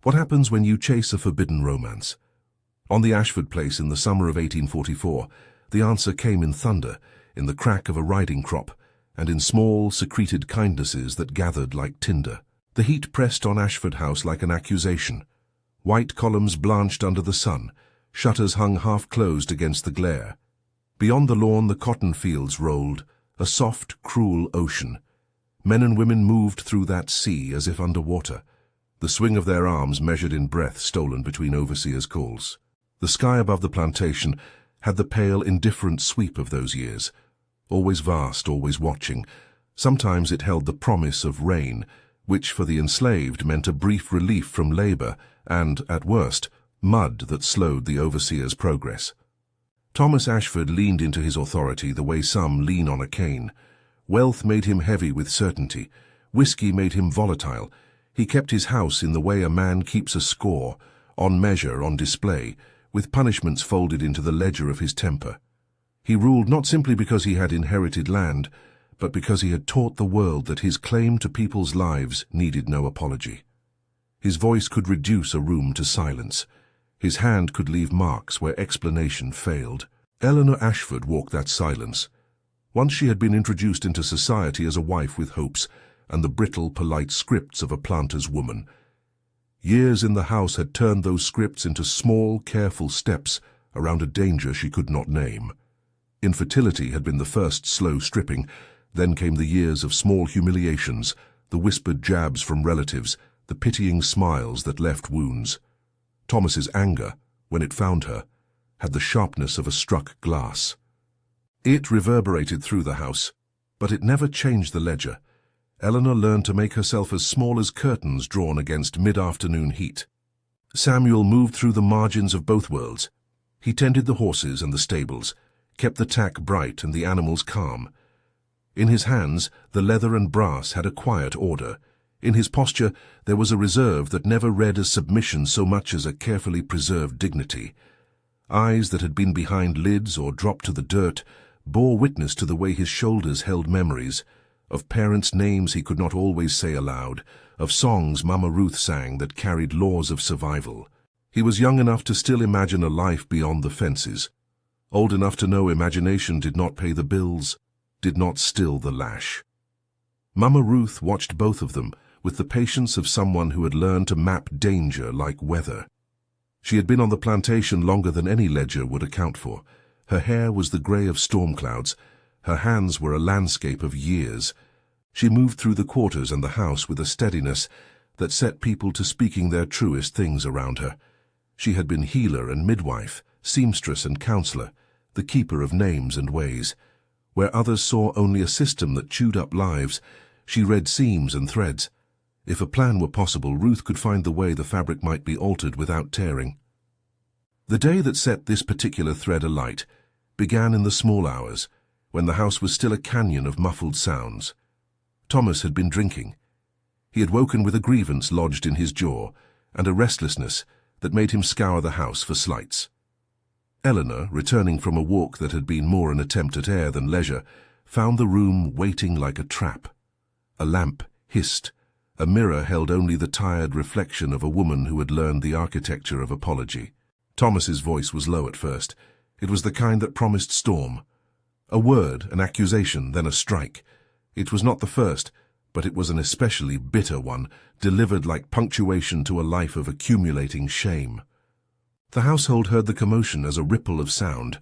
What happens when you chase a forbidden romance? On the Ashford place in the summer of 1844, the answer came in thunder, in the crack of a riding crop, and in small, secreted kindnesses that gathered like tinder. The heat pressed on Ashford House like an accusation. White columns blanched under the sun, shutters hung half-closed against the glare. Beyond the lawn the cotton fields rolled, a soft, cruel ocean. Men and women moved through that sea as if underwater. The swing of their arms measured in breath stolen between overseers' calls. The sky above the plantation had the pale, indifferent sweep of those years, always vast, always watching. Sometimes it held the promise of rain, which for the enslaved meant a brief relief from labor and, at worst, mud that slowed the overseer's progress. Thomas Ashford leaned into his authority the way some lean on a cane. Wealth made him heavy with certainty. Whiskey made him volatile. He kept his house in the way a man keeps a score, on measure, on display, with punishments folded into the ledger of his temper. He ruled not simply because he had inherited land, but because he had taught the world that his claim to people's lives needed no apology. His voice could reduce a room to silence. His hand could leave marks where explanation failed. Eleanor Ashford walked that silence. Once she had been introduced into society as a wife with hopes and the brittle, polite scripts of a planter's woman. Years in the house had turned those scripts into small, careful steps around a danger she could not name. Infertility had been the first slow stripping, then came the years of small humiliations, the whispered jabs from relatives, the pitying smiles that left wounds. Thomas's anger, when it found her, had the sharpness of a struck glass. It reverberated through the house, but it never changed the ledger. Eleanor learned to make herself as small as curtains drawn against mid-afternoon heat. Samuel moved through the margins of both worlds. He tended the horses and the stables, kept the tack bright and the animals calm. In his hands, the leather and brass had a quiet order. In his posture, there was a reserve that never read as submission so much as a carefully preserved dignity. Eyes that had been behind lids or dropped to the dirt bore witness to the way his shoulders held memories, of parents' names he could not always say aloud, of songs Mama Ruth sang that carried laws of survival. He was young enough to still imagine a life beyond the fences, old enough to know imagination did not pay the bills, did not still the lash. Mama Ruth watched both of them with the patience of someone who had learned to map danger like weather. She had been on the plantation longer than any ledger would account for. Her hair was the grey of storm clouds. Her hands were a landscape of years. She moved through the quarters and the house with a steadiness that set people to speaking their truest things around her. She had been healer and midwife, seamstress and counselor, the keeper of names and ways. Where others saw only a system that chewed up lives, she read seams and threads. If a plan were possible, Ruth could find the way the fabric might be altered without tearing. The day that set this particular thread alight began in the small hours, when the house was still a canyon of muffled sounds. Thomas had been drinking. He had woken with a grievance lodged in his jaw, and a restlessness that made him scour the house for slights. Eleanor, returning from a walk that had been more an attempt at air than leisure, found the room waiting like a trap. A lamp hissed. A mirror held only the tired reflection of a woman who had learned the architecture of apology. Thomas's voice was low at first. It was the kind that promised storm. A word, an accusation, then a strike. It was not the first, but it was an especially bitter one, delivered like punctuation to a life of accumulating shame. The household heard the commotion as a ripple of sound.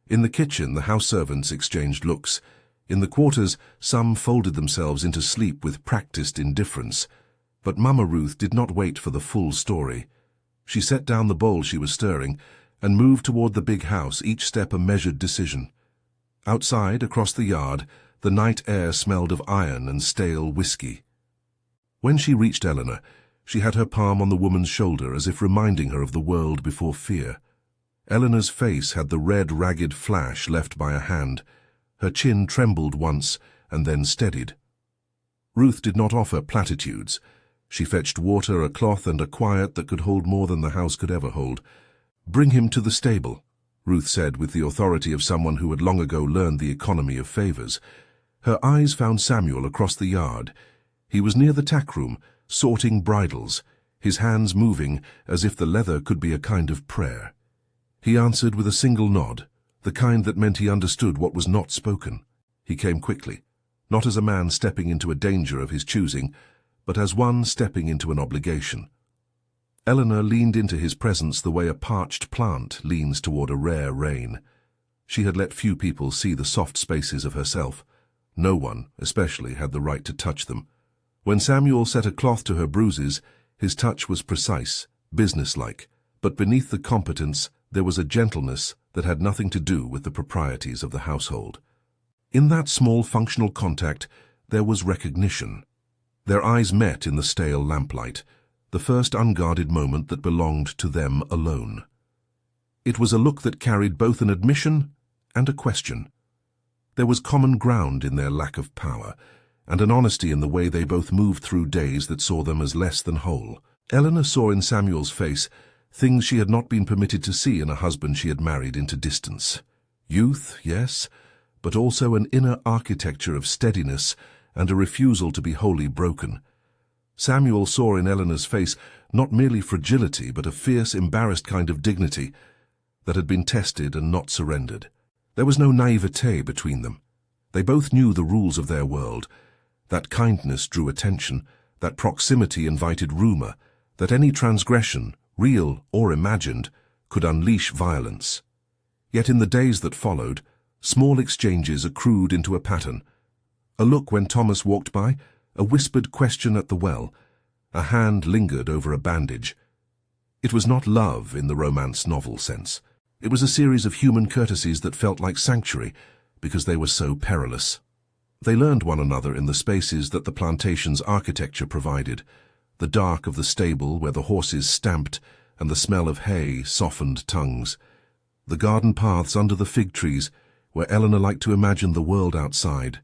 In the kitchen, the house servants exchanged looks. In the quarters, some folded themselves into sleep with practiced indifference. But Mama Ruth did not wait for the full story. She set down the bowl she was stirring and moved toward the big house, each step a measured decision. Outside, across the yard, the night air smelled of iron and stale whiskey. When she reached Eleanor, she had her palm on the woman's shoulder as if reminding her of the world before fear. Eleanor's face had the red, ragged flash left by a hand. Her chin trembled once and then steadied. Ruth did not offer platitudes. She fetched water, a cloth, and a quiet that could hold more than the house could ever hold. "Bring him to the stable," Ruth said with the authority of someone who had long ago learned the economy of favors. Her eyes found Samuel across the yard. He was near the tack room, sorting bridles. his hands moving as if the leather could be a kind of prayer. He answered with a single nod, the kind that meant he understood what was not spoken. He came quickly, not as a man stepping into a danger of his choosing, but as one stepping into an obligation. Eleanor leaned into his presence the way a parched plant leans toward a rare rain. She had let few people see the soft spaces of herself. No one, especially, had the right to touch them. When Samuel set a cloth to her bruises, his touch was precise, businesslike, but beneath the competence there was a gentleness that had nothing to do with the proprieties of the household. In that small functional contact there was recognition. Their eyes met in the stale lamplight, the first unguarded moment that belonged to them alone. It was a look that carried both an admission and a question. There was common ground in their lack of power, and an honesty in the way they both moved through days that saw them as less than whole. Eleanor saw in Samuel's face things she had not been permitted to see in a husband she had married into distance. Youth, yes, but also an inner architecture of steadiness and a refusal to be wholly broken. Samuel saw in Eleanor's face not merely fragility, but a fierce, embarrassed kind of dignity that had been tested and not surrendered. There was no naivete between them. They both knew the rules of their world, that kindness drew attention, that proximity invited rumor, that any transgression, real or imagined, could unleash violence. Yet in the days that followed, small exchanges accrued into a pattern. A look when Thomas walked by, a whispered question at the well, a hand lingered over a bandage. It was not love in the romance novel sense. It was a series of human courtesies that felt like sanctuary because they were so perilous. They learned one another in the spaces that the plantation's architecture provided, the dark of the stable where the horses stamped and the smell of hay softened tongues, the garden paths under the fig trees where Eleanor liked to imagine the world outside,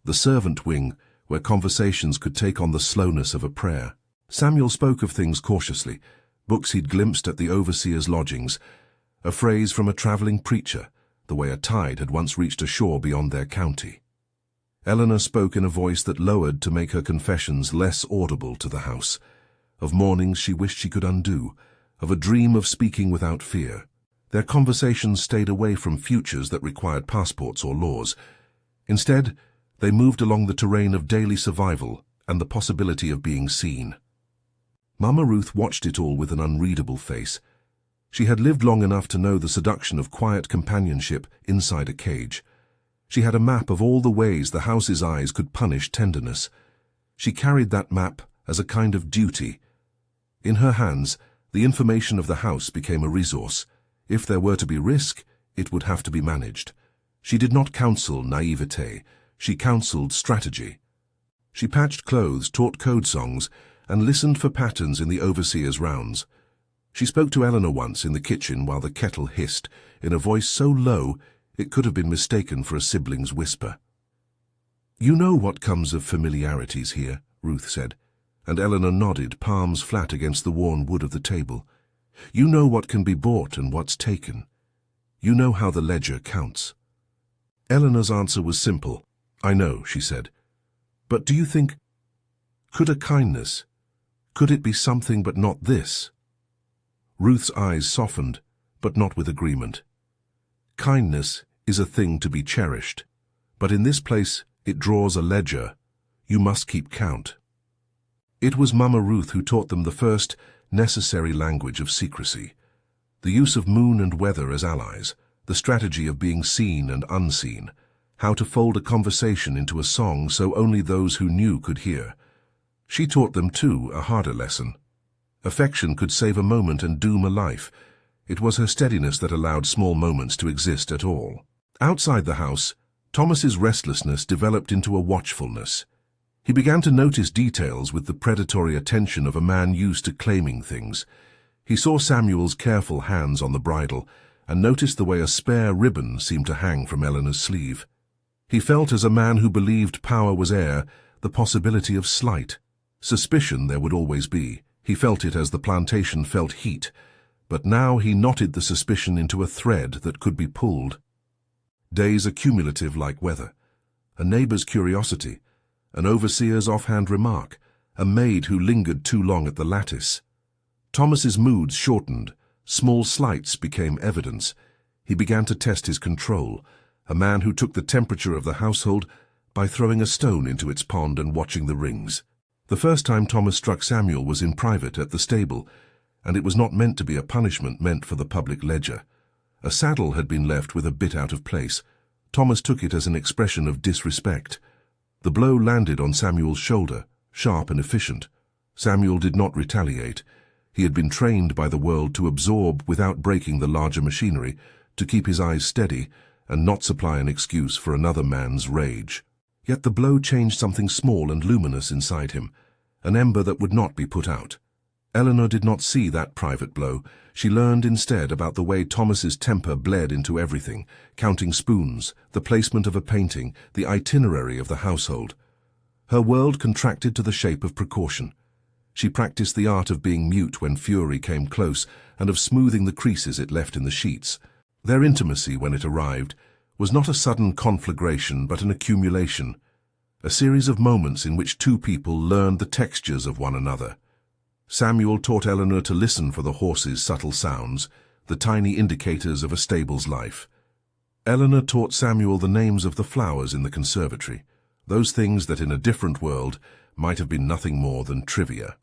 the servant wing where conversations could take on the slowness of a prayer. Samuel spoke of things cautiously, books he'd glimpsed at the overseer's lodgings, a phrase from a travelling preacher, the way a tide had once reached a shore beyond their county. Eleanor spoke in a voice that lowered to make her confessions less audible to the house, of mornings she wished she could undo, of a dream of speaking without fear. Their conversations stayed away from futures that required passports or laws. Instead, they moved along the terrain of daily survival and the possibility of being seen. Mama Ruth watched it all with an unreadable face. She had lived long enough to know the seduction of quiet companionship inside a cage. She had a map of all the ways the house's eyes could punish tenderness. She carried that map as a kind of duty. In her hands, the information of the house became a resource. If there were to be risk, it would have to be managed. She did not counsel naivete. She counseled strategy. She patched clothes, taught code songs, and listened for patterns in the overseer's rounds. She spoke to Eleanor once in the kitchen while the kettle hissed, in a voice so low it could have been mistaken for a sibling's whisper. "You know what comes of familiarities here," Ruth said, and Eleanor nodded, palms flat against the worn wood of the table. "You know what can be bought and what's taken. You know how the ledger counts." Eleanor's answer was simple. "I know," she said. "But do you think, could a kindness, could it be something but not this?" Ruth's eyes softened, but not with agreement. "Kindness is a thing to be cherished, but in this place it draws a ledger. You must keep count." It was Mama Ruth who taught them the first necessary language of secrecy, the use of moon and weather as allies, the strategy of being seen and unseen, how to fold a conversation into a song so only those who knew could hear. She taught them, too, a harder lesson. Affection could save a moment and doom a life. It was her steadiness that allowed small moments to exist at all. Outside the house, Thomas's restlessness developed into a watchfulness. He began to notice details with the predatory attention of a man used to claiming things. He saw Samuel's careful hands on the bridle and noticed the way a spare ribbon seemed to hang from Eleanor's sleeve. He felt, as a man who believed power was air, the possibility of slight. Suspicion there would always be. He felt it as the plantation felt heat, but now he knotted the suspicion into a thread that could be pulled. Days accumulative like weather, a neighbor's curiosity, an overseer's offhand remark, a maid who lingered too long at the lattice. Thomas's moods shortened. Small slights became evidence. He began to test his control, a man who took the temperature of the household by throwing a stone into its pond and watching the rings. The first time Thomas struck Samuel was in private at the stable, and it was not meant to be a punishment meant for the public ledger. A saddle had been left with a bit out of place. Thomas took it as an expression of disrespect. The blow landed on Samuel's shoulder, sharp and efficient. Samuel did not retaliate. He had been trained by the world to absorb without breaking the larger machinery, to keep his eyes steady and not supply an excuse for another man's rage. Yet the blow changed something small and luminous inside him, an ember that would not be put out. Eleanor did not see that private blow. She learned instead about the way Thomas's temper bled into everything, counting spoons, the placement of a painting, the itinerary of the household. Her world contracted to the shape of precaution. She practiced the art of being mute when fury came close and of smoothing the creases it left in the sheets. Their intimacy, when it arrived, was not a sudden conflagration but an accumulation, a series of moments in which two people learned the textures of one another. Samuel taught Eleanor to listen for the horse's subtle sounds, the tiny indicators of a stable's life. Eleanor taught Samuel the names of the flowers in the conservatory, those things that in a different world might have been nothing more than trivia.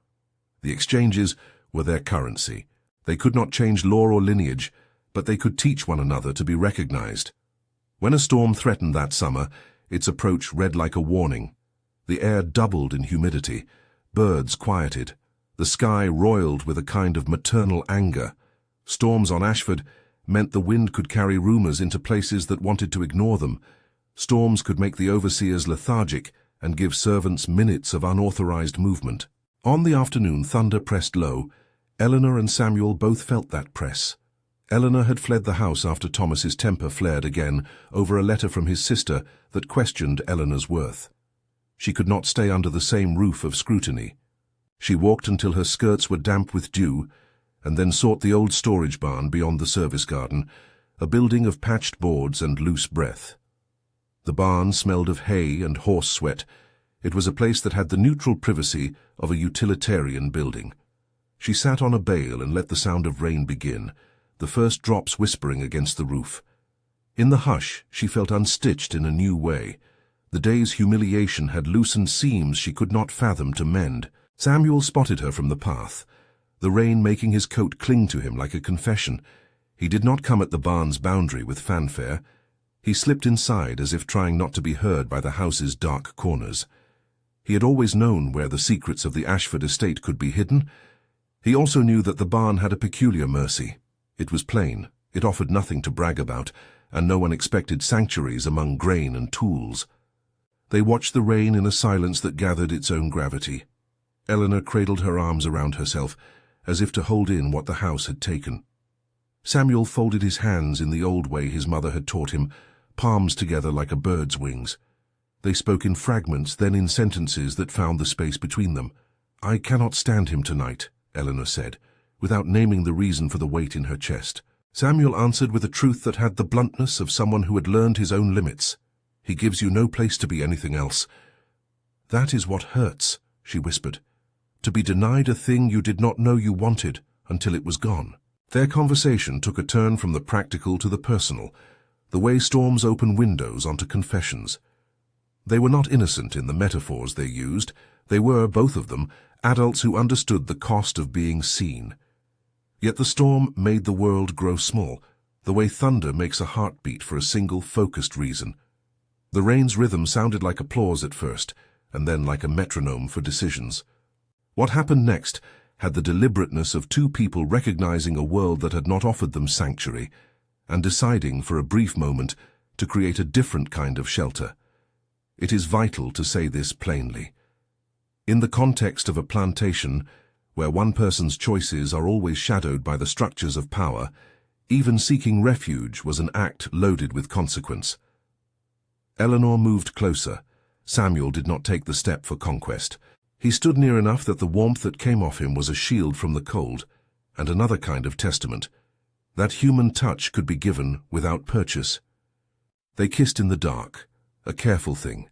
The exchanges were their currency. They could not change law or lineage, but they could teach one another to be recognized. When a storm threatened that summer, its approach read like a warning. The air doubled in humidity, birds quieted, the sky roiled with a kind of maternal anger. Storms on Ashford meant the wind could carry rumors into places that wanted to ignore them. Storms could make the overseers lethargic and give servants minutes of unauthorized movement. On the afternoon thunder pressed low. Eleanor and Samuel both felt that press. Eleanor had fled the house after Thomas's temper flared again over a letter from his sister that questioned Eleanor's worth. She could not stay under the same roof of scrutiny. She walked until her skirts were damp with dew, and then sought the old storage barn beyond the service garden, a building of patched boards and loose breath. The barn smelled of hay and horse sweat. It was a place that had the neutral privacy of a utilitarian building. She sat on a bale and let the sound of rain begin, the first drops whispering against the roof. In the hush, she felt unstitched in a new way. The day's humiliation had loosened seams she could not fathom to mend. Samuel spotted her from the path, the rain making his coat cling to him like a confession. He did not come at the barn's boundary with fanfare. He slipped inside as if trying not to be heard by the house's dark corners. He had always known where the secrets of the Ashford estate could be hidden. He also knew that the barn had a peculiar mercy. It was plain, it offered nothing to brag about, and no one expected sanctuaries among grain and tools. They watched the rain in a silence that gathered its own gravity. Eleanor cradled her arms around herself, as if to hold in what the house had taken. Samuel folded his hands in the old way his mother had taught him, palms together like a bird's wings. They spoke in fragments, then in sentences that found the space between them. "I cannot stand him tonight," Eleanor said, without naming the reason for the weight in her chest. Samuel answered with a truth that had the bluntness of someone who had learned his own limits. "He gives you no place to be anything else." "That is what hurts," she whispered. "To be denied a thing you did not know you wanted until it was gone." Their conversation took a turn from the practical to the personal, the way storms open windows onto confessions. They were not innocent in the metaphors they used. They were, both of them, adults who understood the cost of being seen. Yet the storm made the world grow small, the way thunder makes a heartbeat for a single focused reason. The rain's rhythm sounded like applause at first, and then like a metronome for decisions. What happened next had the deliberateness of two people recognizing a world that had not offered them sanctuary, and deciding for a brief moment to create a different kind of shelter. It is vital to say this plainly. In the context of a plantation, where one person's choices are always shadowed by the structures of power, even seeking refuge was an act loaded with consequence. Eleanor moved closer. Samuel did not take the step for conquest. He stood near enough that the warmth that came off him was a shield from the cold, and another kind of testament. That human touch could be given without purchase. They kissed in the dark, a careful thing,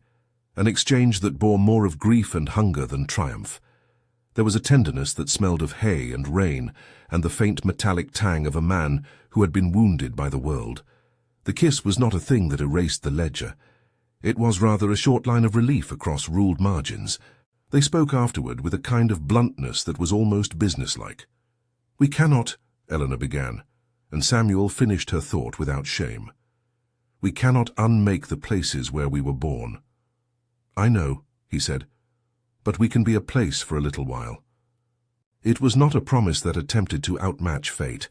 an exchange that bore more of grief and hunger than triumph. There was a tenderness that smelled of hay and rain, and the faint metallic tang of a man who had been wounded by the world. The kiss was not a thing that erased the ledger. It was rather a short line of relief across ruled margins. They spoke afterward with a kind of bluntness that was almost businesslike. "We cannot," Eleanor began, and Samuel finished her thought without shame. "We cannot unmake the places where we were born." "I know," he said, "but we can be a place for a little while." It was not a promise that attempted to outmatch fate.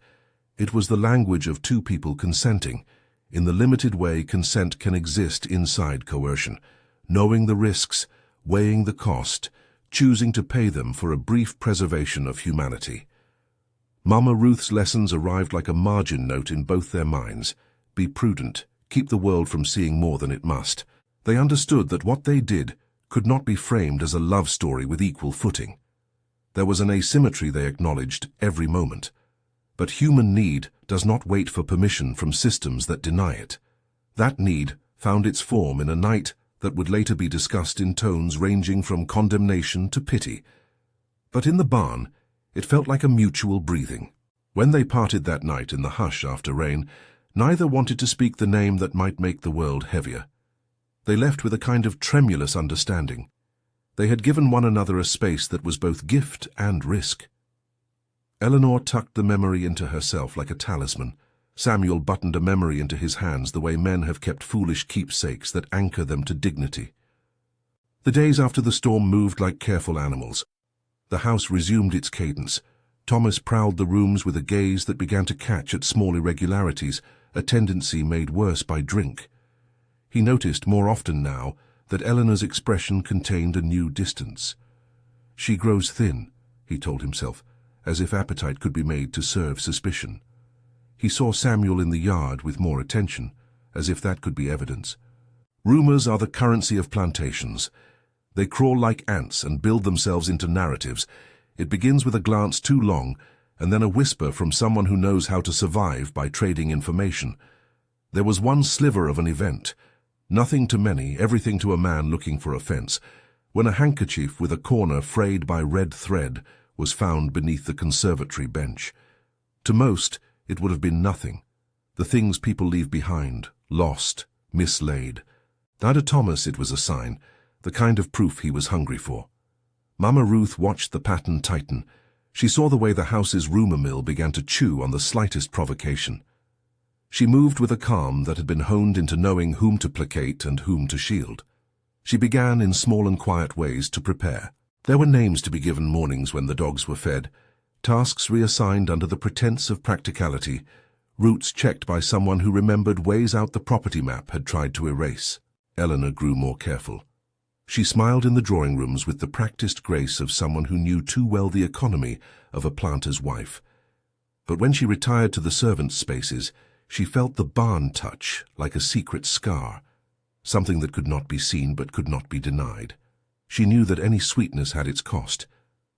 It was the language of two people consenting, in the limited way consent can exist inside coercion, knowing the risks, weighing the cost, choosing to pay them for a brief preservation of humanity. Mama Ruth's lessons arrived like a margin note in both their minds. Be prudent, keep the world from seeing more than it must. They understood that what they did could not be framed as a love story with equal footing. There was an asymmetry they acknowledged every moment. But human need does not wait for permission from systems that deny it. That need found its form in a night that would later be discussed in tones ranging from condemnation to pity. But in the barn, it felt like a mutual breathing. When they parted that night in the hush after rain, neither wanted to speak the name that might make the world heavier. They left with a kind of tremulous understanding. They had given one another a space that was both gift and risk. Eleanor tucked the memory into herself like a talisman. Samuel buttoned a memory into his hands the way men have kept foolish keepsakes that anchor them to dignity. The days after the storm moved like careful animals. The house resumed its cadence. Thomas prowled the rooms with a gaze that began to catch at small irregularities, a tendency made worse by drink. He noticed more often now that Eleanor's expression contained a new distance. "She grows thin," he told himself, as if appetite could be made to serve suspicion. He saw Samuel in the yard with more attention, as if that could be evidence. Rumors are the currency of plantations. They crawl like ants and build themselves into narratives. It begins with a glance too long, and then a whisper from someone who knows how to survive by trading information. There was one sliver of an event. Nothing to many, everything to a man looking for a fence, when a handkerchief with a corner frayed by red thread was found beneath the conservatory bench. To most, it would have been nothing. The things people leave behind, lost, mislaid. Now to Thomas it was a sign, the kind of proof he was hungry for. Mama Ruth watched the pattern tighten. She saw the way the house's rumor mill began to chew on the slightest provocation. She moved with a calm that had been honed into knowing whom to placate and whom to shield. She began in small and quiet ways to prepare. There were names to be given mornings when the dogs were fed, tasks reassigned under the pretense of practicality, routes checked by someone who remembered ways out the property map had tried to erase. Eleanor grew more careful. She smiled in the drawing rooms with the practiced grace of someone who knew too well the economy of a planter's wife. But when she retired to the servants' spaces, she felt the barn touch like a secret scar, something that could not be seen but could not be denied. She knew that any sweetness had its cost.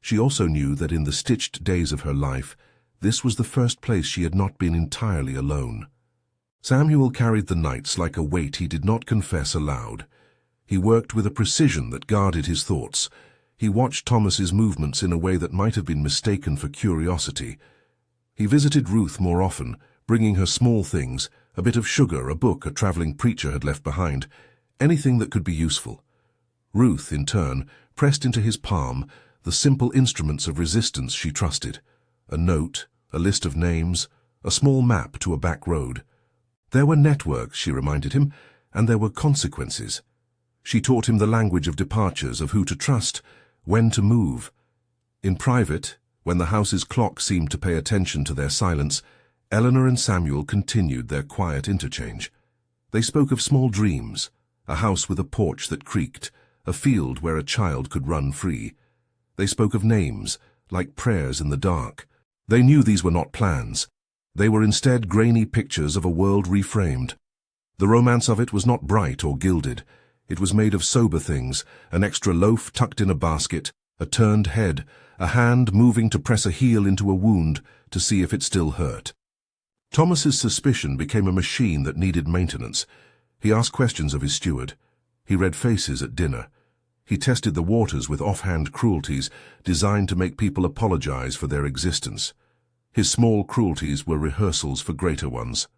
She also knew that in the stitched days of her life, this was the first place she had not been entirely alone. Samuel carried the nights like a weight he did not confess aloud. He worked with a precision that guarded his thoughts. He watched Thomas's movements in a way that might have been mistaken for curiosity. He visited Ruth more often, bringing her small things, a bit of sugar, a book a traveling preacher had left behind, anything that could be useful. Ruth, in turn, pressed into his palm the simple instruments of resistance she trusted, a note, a list of names, a small map to a back road. There were networks, she reminded him, and there were consequences. She taught him the language of departures, of who to trust, when to move. In private, when the house's clock seemed to pay attention to their silence, Eleanor and Samuel continued their quiet interchange. They spoke of small dreams, a house with a porch that creaked, a field where a child could run free. They spoke of names, like prayers in the dark. They knew these were not plans. They were instead grainy pictures of a world reframed. The romance of it was not bright or gilded. It was made of sober things, an extra loaf tucked in a basket, a turned head, a hand moving to press a heel into a wound to see if it still hurt. Thomas's suspicion became a machine that needed maintenance. He asked questions of his steward. He read faces at dinner. He tested the waters with offhand cruelties designed to make people apologize for their existence. His small cruelties were rehearsals for greater ones.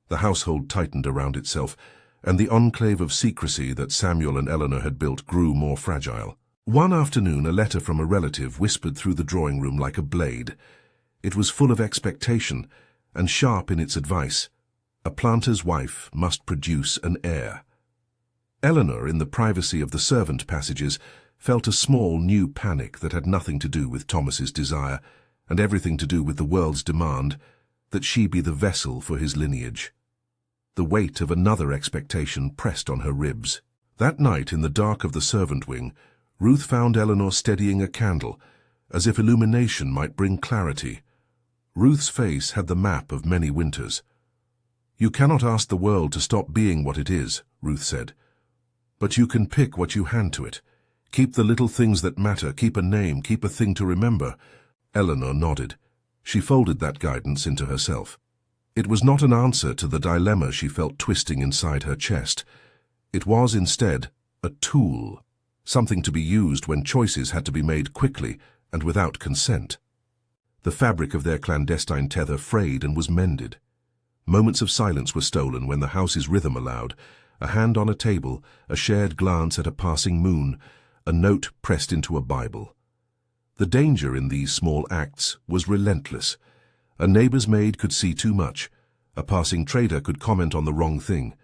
The household tightened around itself, and the enclave of secrecy that Samuel and Eleanor had built grew more fragile. One afternoon, a letter from a relative whispered through the drawing room like a blade. It was full of expectation and sharp in its advice. A planter's wife must produce an heir. Eleanor, in the privacy of the servant passages, felt a small new panic that had nothing to do with Thomas's desire and everything to do with the world's demand that she be the vessel for his lineage. The weight of another expectation pressed on her ribs. That night, in the dark of the servant wing, Ruth found Eleanor steadying a candle, as if illumination might bring clarity. Ruth's face had the map of many winters. "You cannot ask the world to stop being what it is," Ruth said. "But you can pick what you hand to it. Keep the little things that matter, keep a name, keep a thing to remember." Eleanor nodded. She folded that guidance into herself. It was not an answer to the dilemma she felt twisting inside her chest. It was, instead, a tool, something to be used when choices had to be made quickly and without consent. The fabric of their clandestine tether frayed and was mended. Moments of silence were stolen when the house's rhythm allowed. A hand on a table, a shared glance at a passing moon, a note pressed into a Bible. The danger in these small acts was relentless. A neighbor's maid could see too much. A passing trader could comment on the wrong thing.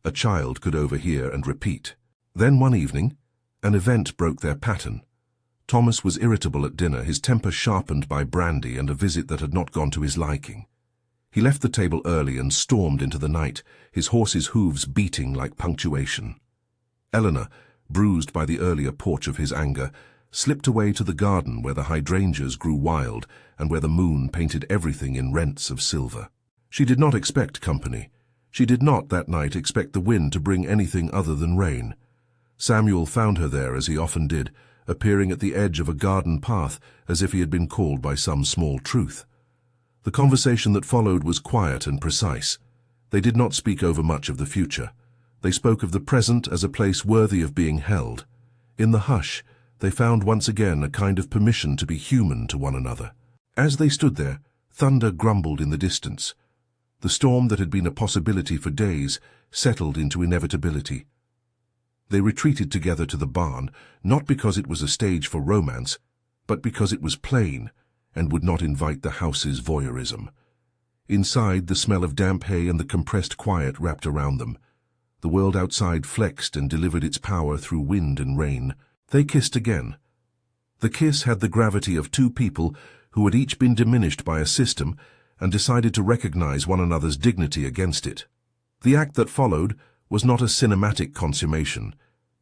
A child could overhear and repeat. Then one evening, an event broke their pattern. Thomas was irritable at dinner, his temper sharpened by brandy and a visit that had not gone to his liking. He left the table early and stormed into the night, his horse's hooves beating like punctuation. Eleanor, bruised by the earlier porch of his anger, slipped away to the garden where the hydrangeas grew wild and where the moon painted everything in rents of silver. She did not expect company. She did not, that night, expect the wind to bring anything other than rain. Samuel found her there, as he often did, appearing at the edge of a garden path as if he had been called by some small truth. The conversation that followed was quiet and precise. They did not speak over much of the future. They spoke of the present as a place worthy of being held. In the hush, they found once again a kind of permission to be human to one another. As they stood there, thunder grumbled in the distance. The storm that had been a possibility for days settled into inevitability. They retreated together to the barn, not because it was a stage for romance, but because it was plain and would not invite the house's voyeurism. Inside, the smell of damp hay and the compressed quiet wrapped around them. The world outside flexed and delivered its power through wind and rain. They kissed again. The kiss had the gravity of two people who had each been diminished by a system and decided to recognize one another's dignity against it. The act that followed was not a cinematic consummation.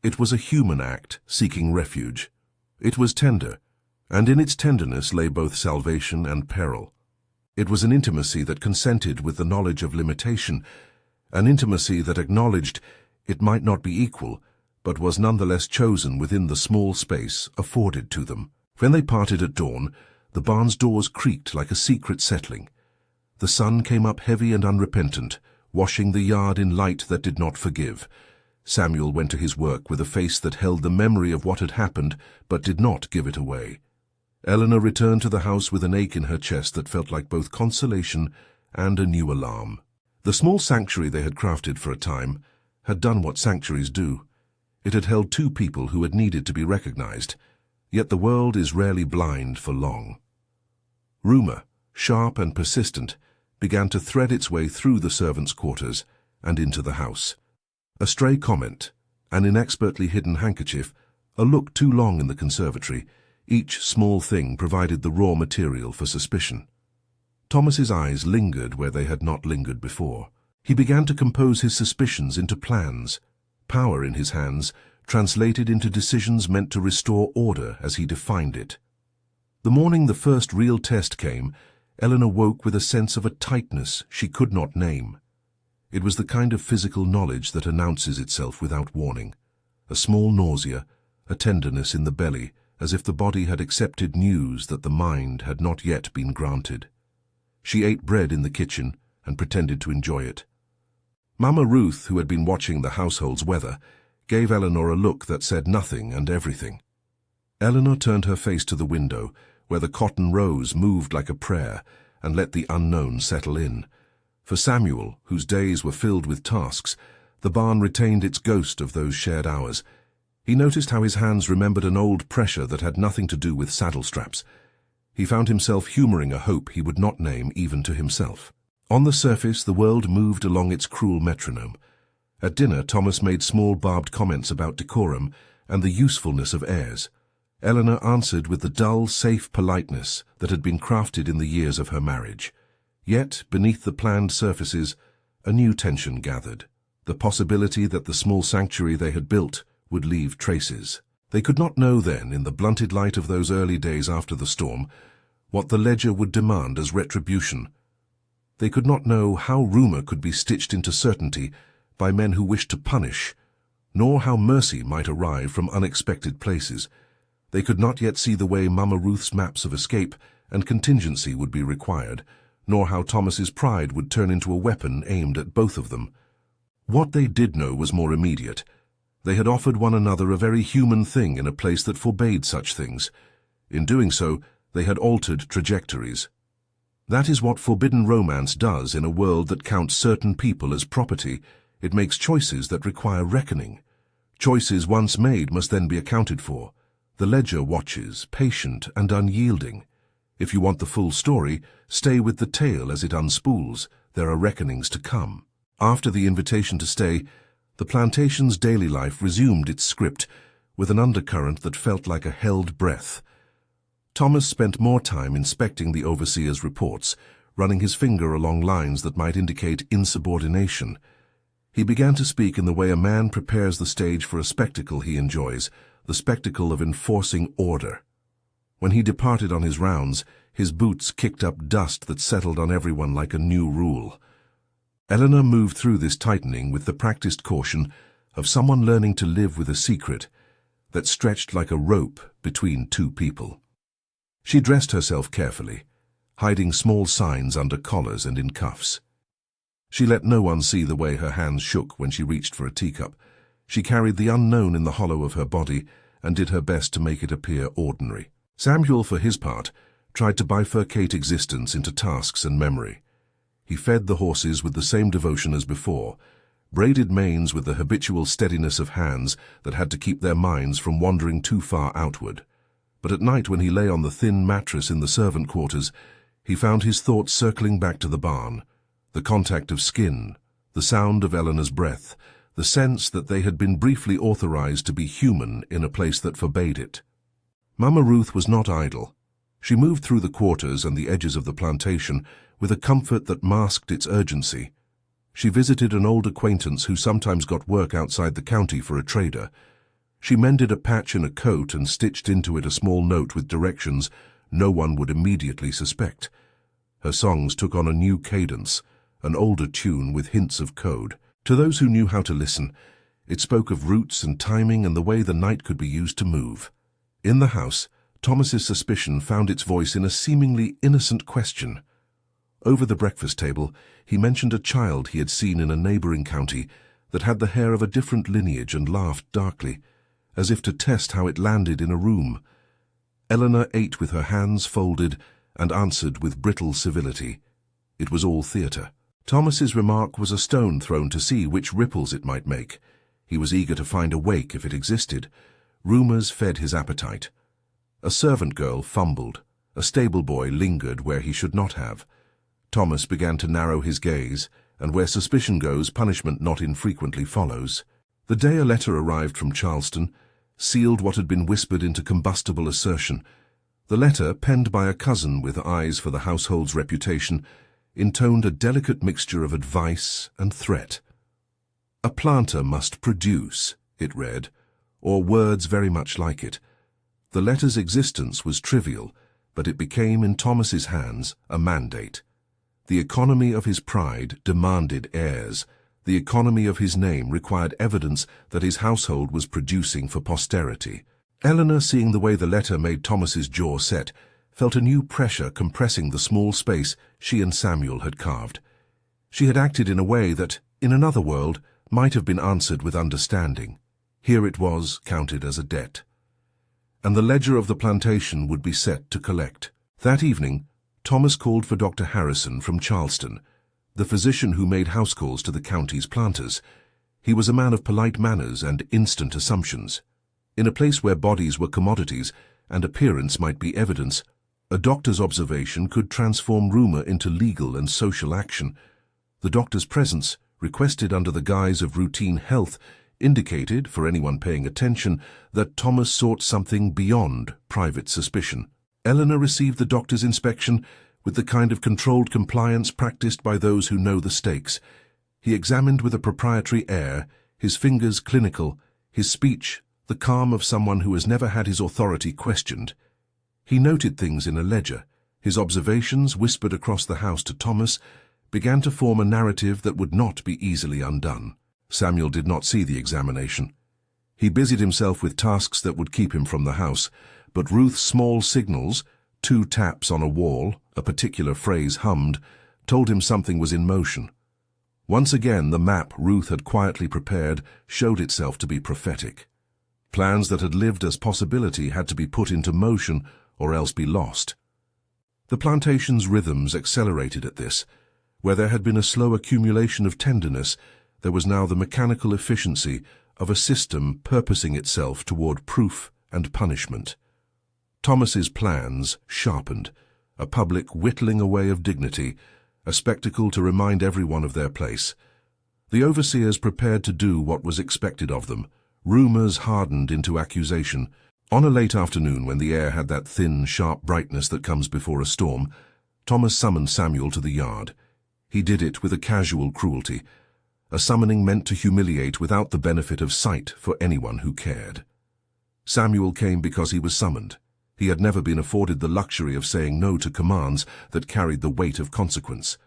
It was a human act seeking refuge. It was tender, and in its tenderness lay both salvation and peril. It was an intimacy that consented with the knowledge of limitation, an intimacy that acknowledged it might not be equal, but was nonetheless chosen within the small space afforded to them. When they parted at dawn, the barn's doors creaked like a secret settling. The sun came up heavy and unrepentant, washing the yard in light that did not forgive. Samuel went to his work with a face that held the memory of what had happened, but did not give it away. Eleanor returned to the house with an ache in her chest that felt like both consolation and a new alarm. The small sanctuary they had crafted for a time had done what sanctuaries do. It had held two people who had needed to be recognized, yet the world is rarely blind for long. Rumor, sharp and persistent, began to thread its way through the servants' quarters and into the house. A stray comment, an inexpertly hidden handkerchief, a look too long in the conservatory, each small thing provided the raw material for suspicion. Thomas's eyes lingered where they had not lingered before. He began to compose his suspicions into plans. Power in his hands translated into decisions meant to restore order as he defined it. The morning the first real test came, Eleanor woke with a sense of a tightness she could not name. It was the kind of physical knowledge that announces itself without warning. A small nausea, a tenderness in the belly, as if the body had accepted news that the mind had not yet been granted. She ate bread in the kitchen and pretended to enjoy it. Mama Ruth, who had been watching the household's weather, gave Eleanor a look that said nothing and everything. Eleanor turned her face to the window, where the cotton rose moved like a prayer, and let the unknown settle in. For Samuel, whose days were filled with tasks, the barn retained its ghost of those shared hours. He noticed how his hands remembered an old pressure that had nothing to do with saddle straps. He found himself humoring a hope he would not name even to himself. On the surface, the world moved along its cruel metronome. At dinner, Thomas made small barbed comments about decorum and the usefulness of heirs. Eleanor answered with the dull, safe politeness that had been crafted in the years of her marriage. Yet, beneath the planned surfaces, a new tension gathered. The possibility that the small sanctuary they had built would leave traces. They could not know then, in the blunted light of those early days after the storm, what the ledger would demand as retribution. They could not know how rumor could be stitched into certainty by men who wished to punish, nor how mercy might arrive from unexpected places. They could not yet see the way Mama Ruth's maps of escape and contingency would be required, nor how Thomas's pride would turn into a weapon aimed at both of them. What they did know was more immediate. They had offered one another a very human thing in a place that forbade such things. In doing so, they had altered trajectories. That is what forbidden romance does in a world that counts certain people as property. It makes choices that require reckoning. Choices once made must then be accounted for. The ledger watches, patient and unyielding. If you want the full story, stay with the tale as it unspools. There are reckonings to come. After the invitation to stay, the plantation's daily life resumed its script with an undercurrent that felt like a held breath. Thomas spent more time inspecting the overseer's reports, running his finger along lines that might indicate insubordination. He began to speak in the way a man prepares the stage for a spectacle he enjoys, the spectacle of enforcing order. When he departed on his rounds, his boots kicked up dust that settled on everyone like a new rule. Eleanor moved through this tightening with the practiced caution of someone learning to live with a secret that stretched like a rope between two people. She dressed herself carefully, hiding small signs under collars and in cuffs. She let no one see the way her hands shook when she reached for a teacup. She carried the unknown in the hollow of her body and did her best to make it appear ordinary. Samuel, for his part, tried to bifurcate existence into tasks and memory. He fed the horses with the same devotion as before, braided manes with the habitual steadiness of hands that had to keep their minds from wandering too far outward. But at night, when he lay on the thin mattress in the servant quarters, he found his thoughts circling back to the barn, the contact of skin, the sound of Eleanor's breath, the sense that they had been briefly authorized to be human in a place that forbade it. Mama Ruth was not idle. She moved through the quarters and the edges of the plantation with a comfort that masked its urgency. She visited an old acquaintance who sometimes got work outside the county for a trader. She mended a patch in a coat and stitched into it a small note with directions no one would immediately suspect. Her songs took on a new cadence, an older tune with hints of code. To those who knew how to listen, it spoke of roots and timing and the way the night could be used to move. In the house, Thomas's suspicion found its voice in a seemingly innocent question. Over the breakfast table, he mentioned a child he had seen in a neighboring county that had the hair of a different lineage and laughed darkly, as if to test how it landed in a room. Eleanor ate with her hands folded and answered with brittle civility. It was all theatre. Thomas's remark was a stone thrown to see which ripples it might make. He was eager to find a wake if it existed. Rumours fed his appetite. A servant girl fumbled. A stable boy lingered where he should not have. Thomas began to narrow his gaze, and where suspicion goes, punishment not infrequently follows. The day a letter arrived from Charleston sealed what had been whispered into combustible assertion. The letter, penned by a cousin with eyes for the household's reputation, intoned a delicate mixture of advice and threat. "A planter must produce," it read, or words very much like it. The letter's existence was trivial, but it became, in Thomas's hands, a mandate. The economy of his pride demanded heirs. The economy of his name required evidence that his household was producing for posterity. Eleanor, seeing the way the letter made Thomas's jaw set, felt a new pressure compressing the small space she and Samuel had carved. She had acted in a way that, in another world, might have been answered with understanding. Here it was, counted as a debt. And the ledger of the plantation would be set to collect. That evening, Thomas called for Dr. Harrison from Charleston, the physician who made house calls to the county's planters. He was a man of polite manners and instant assumptions. In a place where bodies were commodities and appearance might be evidence, a doctor's observation could transform rumor into legal and social action. The doctor's presence, requested under the guise of routine health, indicated, for anyone paying attention, that Thomas sought something beyond private suspicion. Eleanor received the doctor's inspection with the kind of controlled compliance practiced by those who know the stakes. He examined with a proprietary air, his fingers clinical, his speech the calm of someone who has never had his authority questioned. He noted things in a ledger. His observations, whispered across the house to Thomas, began to form a narrative that would not be easily undone. Samuel did not see the examination. He busied himself with tasks that would keep him from the house, but Ruth's small signals, 2 taps on a wall, a particular phrase hummed, told him something was in motion. Once again, the map Ruth had quietly prepared showed itself to be prophetic. Plans that had lived as possibility had to be put into motion or else be lost. The plantation's rhythms accelerated at this. Where there had been a slow accumulation of tenderness, there was now the mechanical efficiency of a system purposing itself toward proof and punishment. Thomas's plans sharpened, a public whittling away of dignity, a spectacle to remind everyone of their place. The overseers prepared to do what was expected of them. Rumors hardened into accusation. On a late afternoon, when the air had that thin, sharp brightness that comes before a storm, Thomas summoned Samuel to the yard. He did it with a casual cruelty, a summoning meant to humiliate without the benefit of sight for anyone who cared. Samuel came because he was summoned. He had never been afforded the luxury of saying no to commands that carried the weight of consequence.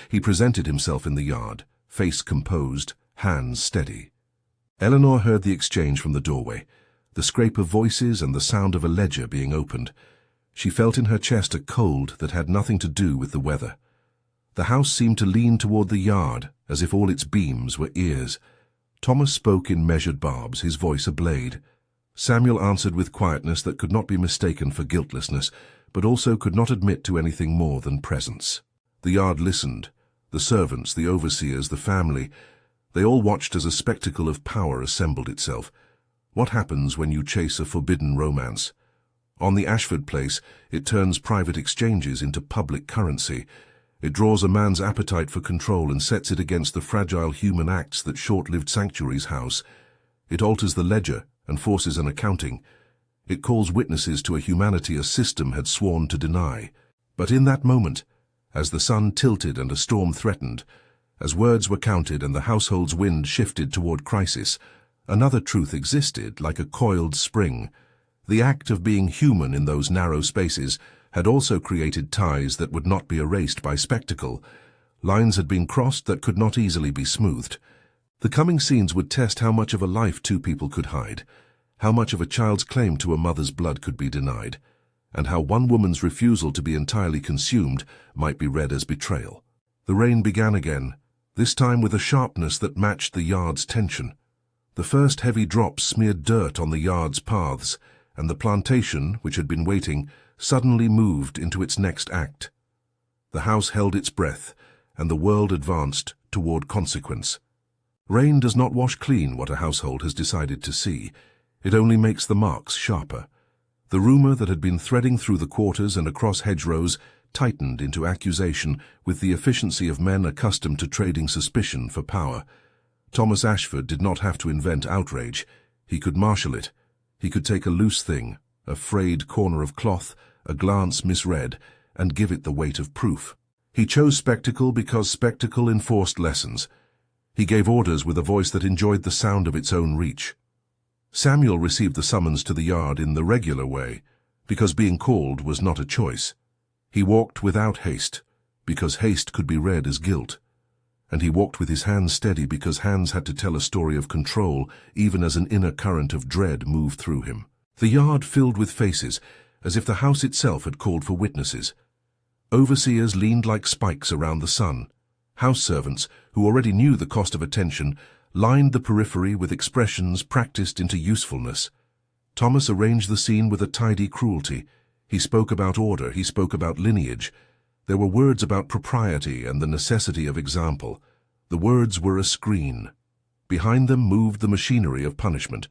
He presented himself in the yard, face composed, hands steady. Eleanor heard the exchange from the doorway, the scrape of voices and the sound of a ledger being opened. She felt in her chest a cold that had nothing to do with the weather. The house seemed to lean toward the yard, as if all its beams were ears. Thomas spoke in measured barbs, his voice a blade. Samuel answered with quietness that could not be mistaken for guiltlessness, but also could not admit to anything more than presence. The yard listened. The servants, the overseers, the family, they all watched as a spectacle of power assembled itself. What happens when you chase a forbidden romance? On the Ashford place, it turns private exchanges into public currency. It draws a man's appetite for control and sets it against the fragile human acts that short-lived sanctuaries house. It alters the ledger and forces an accounting. It calls witnesses to a humanity a system had sworn to deny. But in that moment, as the sun tilted and a storm threatened, as words were counted and the household's wind shifted toward crisis, another truth existed like a coiled spring. The act of being human in those narrow spaces had also created ties that would not be erased by spectacle. Lines had been crossed that could not easily be smoothed. The coming scenes would test how much of a life 2 people could hide, how much of a child's claim to a mother's blood could be denied, and how one woman's refusal to be entirely consumed might be read as betrayal. The rain began again, this time with a sharpness that matched the yard's tension. The first heavy drops smeared dirt on the yard's paths, and the plantation, which had been waiting, suddenly moved into its next act. The house held its breath, and the world advanced toward consequence. Rain does not wash clean what a household has decided to see. It only makes the marks sharper. The rumor that had been threading through the quarters and across hedgerows tightened into accusation with the efficiency of men accustomed to trading suspicion for power. Thomas Ashford did not have to invent outrage. He could marshal it. He could take a loose thing, a frayed corner of cloth, a glance misread, and give it the weight of proof. He chose spectacle because spectacle enforced lessons. He gave orders with a voice that enjoyed the sound of its own reach. Samuel received the summons to the yard in the regular way, because being called was not a choice. He walked without haste, because haste could be read as guilt. And he walked with his hands steady because hands had to tell a story of control, even as an inner current of dread moved through him. The yard filled with faces, as if the house itself had called for witnesses. Overseers leaned like spikes around the sun. House servants, who already knew the cost of attention, lined the periphery with expressions practiced into usefulness. Thomas arranged the scene with a tidy cruelty. He spoke about order, he spoke about lineage. There were words about propriety and the necessity of example. The words were a screen. Behind them moved the machinery of punishment.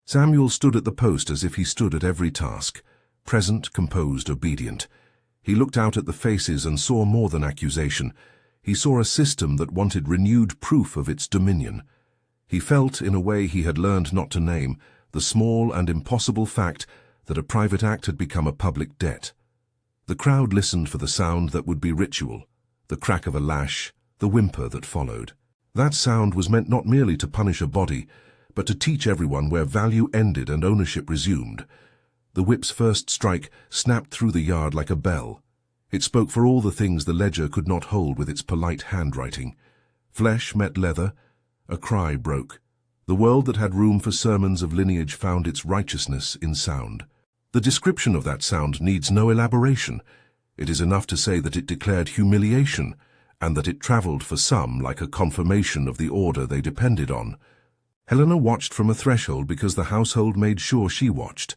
Samuel stood at the post as if he stood at every task, present, composed, obedient. He looked out at the faces and saw more than accusation. He saw a system that wanted renewed proof of its dominion. He felt, in a way he had learned not to name, the small and impossible fact that a private act had become a public debt. The crowd listened for the sound that would be ritual, the crack of a lash, the whimper that followed. That sound was meant not merely to punish a body, but to teach everyone where value ended and ownership resumed. The whip's first strike snapped through the yard like a bell. It spoke for all the things the ledger could not hold with its polite handwriting. Flesh met leather. A cry broke. The world that had room for sermons of lineage found its righteousness in sound. The description of that sound needs no elaboration. It is enough to say that it declared humiliation, and that it travelled for some like a confirmation of the order they depended on. Helena watched from a threshold because the household made sure she watched.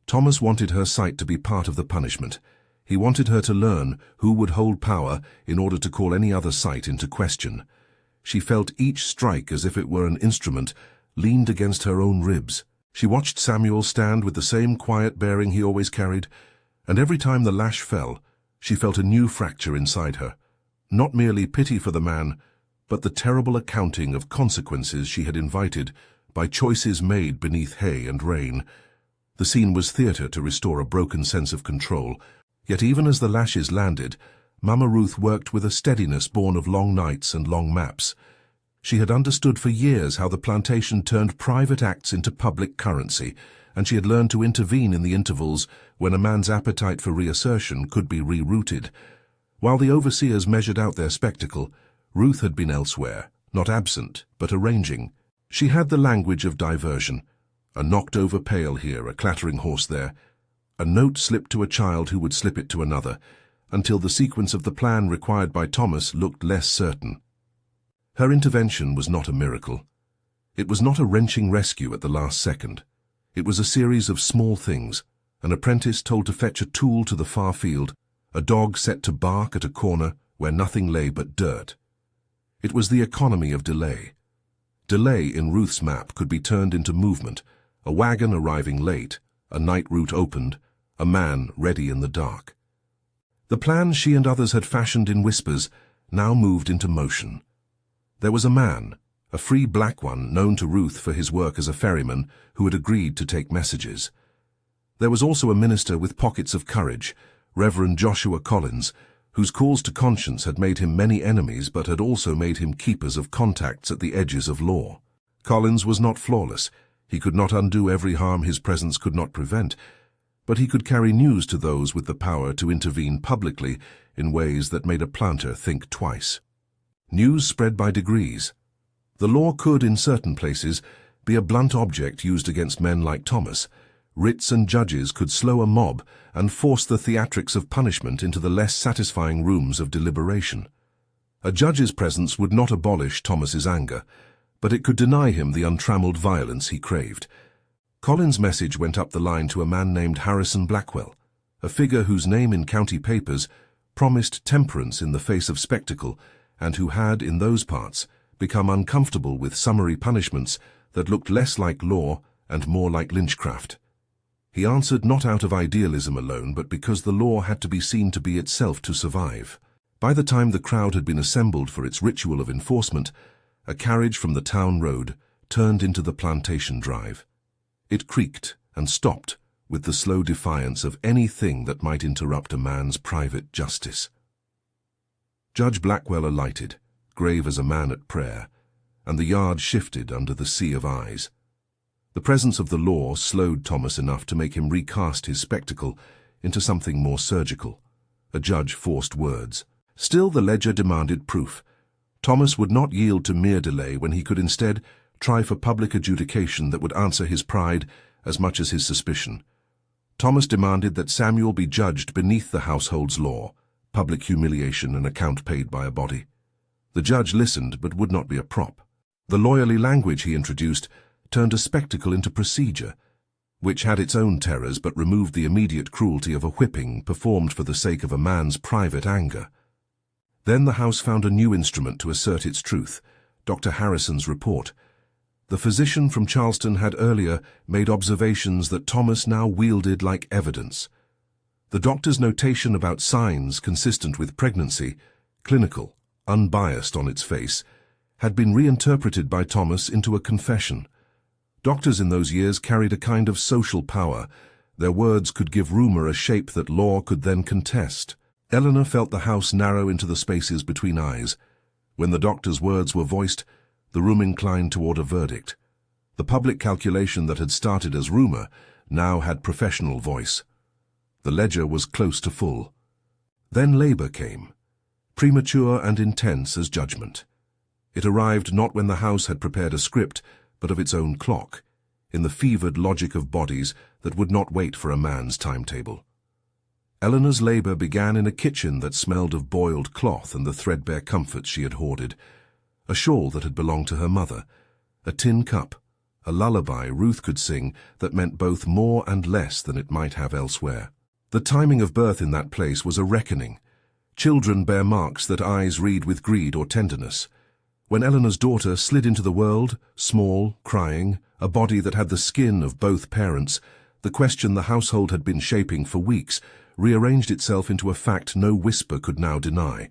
Thomas wanted her sight to be part of the punishment. He wanted her to learn who would hold power in order to call any other sight into question. She felt each strike as if it were an instrument, leaned against her own ribs. She watched Samuel stand with the same quiet bearing he always carried, and every time the lash fell, she felt a new fracture inside her. Not merely pity for the man, but the terrible accounting of consequences she had invited by choices made beneath hay and rain. The scene was theatre to restore a broken sense of control, yet even as the lashes landed, Mama Ruth worked with a steadiness born of long nights and long maps. She had understood for years how the plantation turned private acts into public currency, and she had learned to intervene in the intervals when a man's appetite for reassertion could be rerouted. While the overseers measured out their spectacle, Ruth had been elsewhere, not absent, but arranging. She had the language of diversion. A knocked-over pail here, a clattering horse there. A note slipped to a child who would slip it to another, until the sequence of the plan required by Thomas looked less certain. Her intervention was not a miracle. It was not a wrenching rescue at the last second. It was a series of small things, an apprentice told to fetch a tool to the far field, a dog set to bark at a corner where nothing lay but dirt. It was the economy of delay. Delay in Ruth's map could be turned into movement, a wagon arriving late, a night route opened, a man ready in the dark. The plan she and others had fashioned in whispers now moved into motion. There was a man, a free black one known to Ruth for his work as a ferryman, who had agreed to take messages. There was also a minister with pockets of courage, Reverend Joshua Collins, whose calls to conscience had made him many enemies but had also made him keepers of contacts at the edges of law. Collins was not flawless. He could not undo every harm his presence could not prevent, but he could carry news to those with the power to intervene publicly in ways that made a planter think twice. News spread by degrees. The law could, in certain places, be a blunt object used against men like Thomas. Writs and judges could slow a mob and force the theatrics of punishment into the less satisfying rooms of deliberation. A judge's presence would not abolish Thomas's anger, but it could deny him the untrammeled violence he craved. Collins' message went up the line to a man named Harrison Blackwell, a figure whose name in county papers promised temperance in the face of spectacle, and who had, in those parts, become uncomfortable with summary punishments that looked less like law and more like lynchcraft. He answered not out of idealism alone, but because the law had to be seen to be itself to survive. By the time the crowd had been assembled for its ritual of enforcement, a carriage from the town road turned into the plantation drive. It creaked and stopped with the slow defiance of anything that might interrupt a man's private justice. Judge Blackwell alighted, grave as a man at prayer, and the yard shifted under the sea of eyes. The presence of the law slowed Thomas enough to make him recast his spectacle into something more surgical. A judge forced words. Still, the ledger demanded proof. Thomas would not yield to mere delay when he could instead try for public adjudication that would answer his pride as much as his suspicion. Thomas demanded that Samuel be judged beneath the household's law, public humiliation and account paid by a body. The judge listened but would not be a prop. The lawyerly language he introduced turned a spectacle into procedure, which had its own terrors but removed the immediate cruelty of a whipping performed for the sake of a man's private anger. Then the House found a new instrument to assert its truth, Dr. Harrison's report. The physician from Charleston had earlier made observations that Thomas now wielded like evidence. The doctor's notation about signs consistent with pregnancy, clinical, unbiased on its face, had been reinterpreted by Thomas into a confession. Doctors in those years carried a kind of social power. Their words could give rumor a shape that law could then contest. Eleanor felt the House narrow into the spaces between eyes. When the doctor's words were voiced, the room inclined toward a verdict. The public calculation that had started as rumor now had professional voice. The ledger was close to full. Then labor came, premature and intense as judgment. It arrived not when the House had prepared a script, but of its own clock, in the fevered logic of bodies that would not wait for a man's timetable. Eleanor's labor began in a kitchen that smelled of boiled cloth and the threadbare comforts she had hoarded, a shawl that had belonged to her mother, a tin cup, a lullaby Ruth could sing that meant both more and less than it might have elsewhere. The timing of birth in that place was a reckoning. Children bear marks that eyes read with greed or tenderness. When Eleanor's daughter slid into the world, small, crying, a body that had the skin of both parents, the question the household had been shaping for weeks rearranged itself into a fact no whisper could now deny.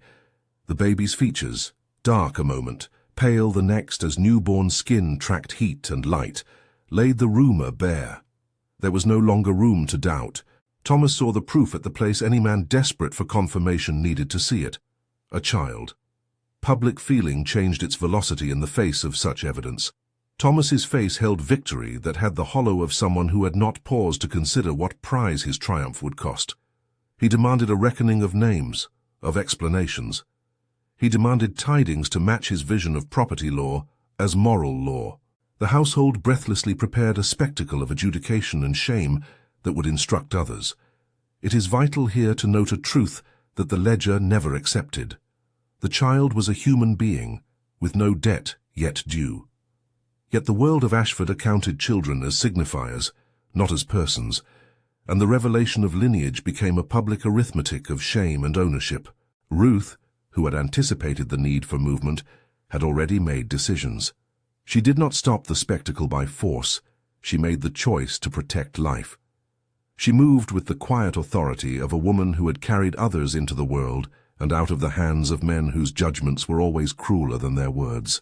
The baby's features, dark a moment, pale the next as newborn skin tracked heat and light, laid the rumor bare. There was no longer room to doubt. Thomas saw the proof at the place any man desperate for confirmation needed to see it. A child. Public feeling changed its velocity in the face of such evidence. Thomas's face held victory that had the hollow of someone who had not paused to consider what prize his triumph would cost. He demanded a reckoning of names, of explanations. He demanded tidings to match his vision of property law as moral law. The household breathlessly prepared a spectacle of adjudication and shame that would instruct others. It is vital here to note a truth that the ledger never accepted. The child was a human being, with no debt yet due. Yet the world of Ashford accounted children as signifiers, not as persons, and the revelation of lineage became a public arithmetic of shame and ownership. Ruth, who had anticipated the need for movement, had already made decisions. She did not stop the spectacle by force. She made the choice to protect life. She moved with the quiet authority of a woman who had carried others into the world and out of the hands of men whose judgments were always crueler than their words.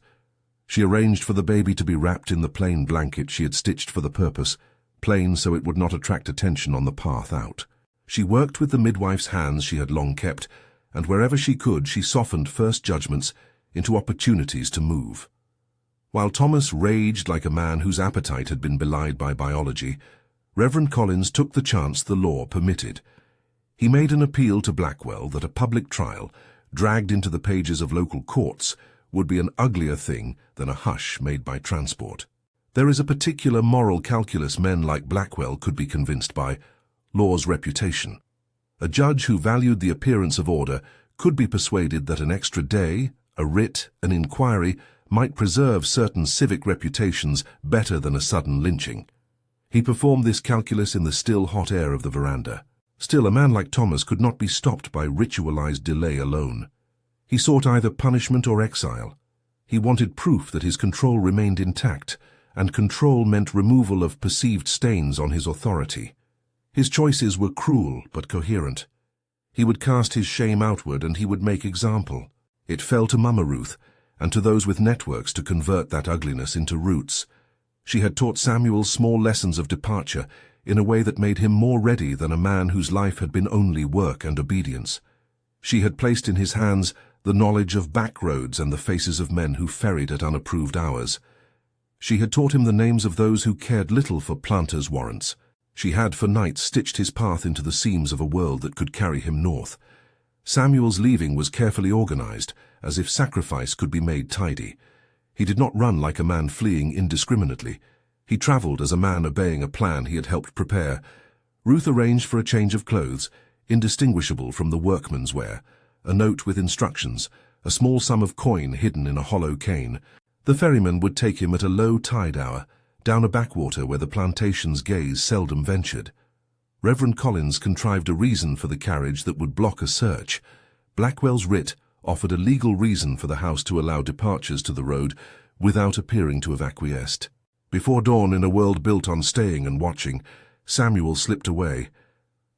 She arranged for the baby to be wrapped in the plain blanket she had stitched for the purpose, plain so it would not attract attention on the path out. She worked with the midwife's hands she had long kept, and wherever she could she softened first judgments into opportunities to move. While Thomas raged like a man whose appetite had been belied by biology, Reverend Collins took the chance the law permitted. He made an appeal to Blackwell that a public trial, dragged into the pages of local courts, would be an uglier thing than a hush made by transport. There is a particular moral calculus men like Blackwell could be convinced by: law's reputation. A judge who valued the appearance of order could be persuaded that an extra day, a writ, an inquiry might preserve certain civic reputations better than a sudden lynching. He performed this calculus in the still hot air of the veranda. Still, a man like Thomas could not be stopped by ritualized delay alone. He sought either punishment or exile. He wanted proof that his control remained intact, and control meant removal of perceived stains on his authority. His choices were cruel but coherent. He would cast his shame outward and he would make example. It fell to Mama Ruth, and to those with networks to convert that ugliness into roots. She had taught Samuel small lessons of departure in a way that made him more ready than a man whose life had been only work and obedience. She had placed in his hands the knowledge of back roads and the faces of men who ferried at unapproved hours. She had taught him the names of those who cared little for planters' warrants. She had for nights stitched his path into the seams of a world that could carry him north. Samuel's leaving was carefully organized, as if sacrifice could be made tidy. He did not run like a man fleeing indiscriminately. He traveled as a man obeying a plan he had helped prepare. Ruth arranged for a change of clothes, indistinguishable from the workman's wear, a note with instructions, a small sum of coin hidden in a hollow cane. The ferryman would take him at a low tide hour, down a backwater where the plantation's gaze seldom ventured. Reverend Collins contrived a reason for the carriage that would block a search. Blackwell's writ offered a legal reason for the house to allow departures to the road without appearing to have acquiesced. Before dawn, in a world built on staying and watching, Samuel slipped away.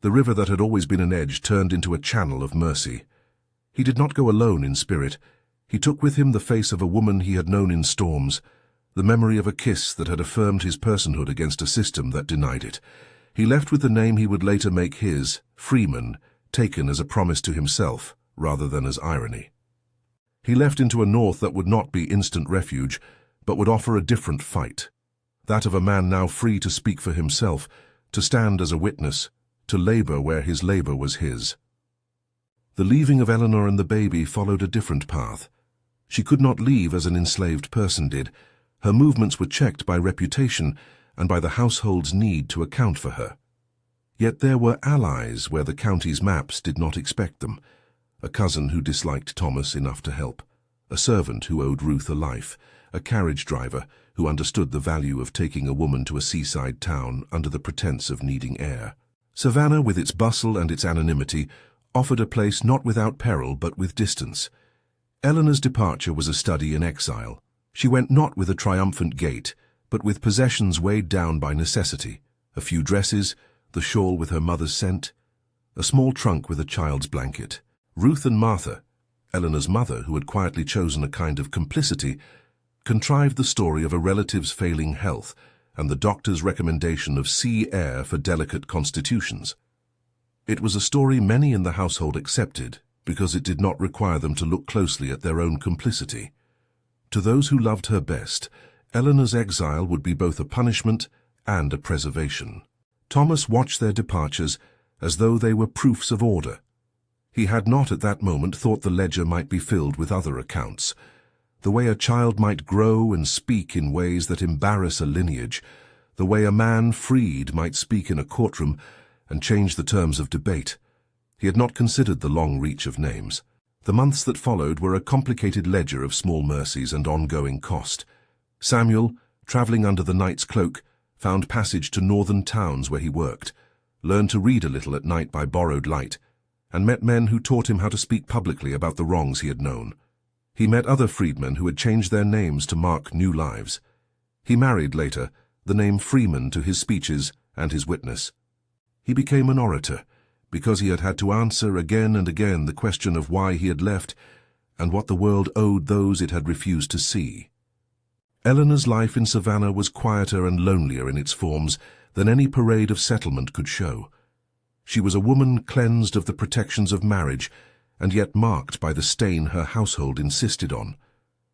The river that had always been an edge turned into a channel of mercy. He did not go alone in spirit. He took with him the face of a woman he had known in storms, the memory of a kiss that had affirmed his personhood against a system that denied it. He left with the name he would later make his, Freeman, taken as a promise to himself rather than as irony. He left into a north that would not be instant refuge, but would offer a different fight. That of a man now free to speak for himself, to stand as a witness, to labor where his labor was his. The leaving of Eleanor and the baby followed a different path. She could not leave as an enslaved person did. Her movements were checked by reputation and by the household's need to account for her. Yet there were allies where the county's maps did not expect them. A cousin who disliked Thomas enough to help, a servant who owed Ruth a life, a carriage driver who understood the value of taking a woman to a seaside town under the pretense of needing air. Savannah, with its bustle and its anonymity, offered a place not without peril but with distance. Eleanor's departure was a study in exile. She went not with a triumphant gait, but with possessions weighed down by necessity, a few dresses, the shawl with her mother's scent, a small trunk with a child's blanket. Ruth and Martha, Eleanor's mother, who had quietly chosen a kind of complicity, contrived the story of a relative's failing health and the doctor's recommendation of sea air for delicate constitutions. It was a story many in the household accepted because it did not require them to look closely at their own complicity. To those who loved her best, Eleanor's exile would be both a punishment and a preservation. Thomas watched their departures as though they were proofs of order. He had not at that moment thought the ledger might be filled with other accounts. The way a child might grow and speak in ways that embarrass a lineage, the way a man freed might speak in a courtroom and change the terms of debate. He had not considered the long reach of names. The months that followed were a complicated ledger of small mercies and ongoing cost. Samuel, travelling under the knight's cloak, found passage to northern towns where he worked, learned to read a little at night by borrowed light, and met men who taught him how to speak publicly about the wrongs he had known. He met other freedmen who had changed their names to mark new lives. He married later the name Freeman to his speeches and his witness. He became an orator because he had had to answer again and again the question of why he had left and what the world owed those it had refused to see. Eleanor's life in Savannah was quieter and lonelier in its forms than any parade of settlement could show. She was a woman cleansed of the protections of marriage, and yet marked by the stain her household insisted on.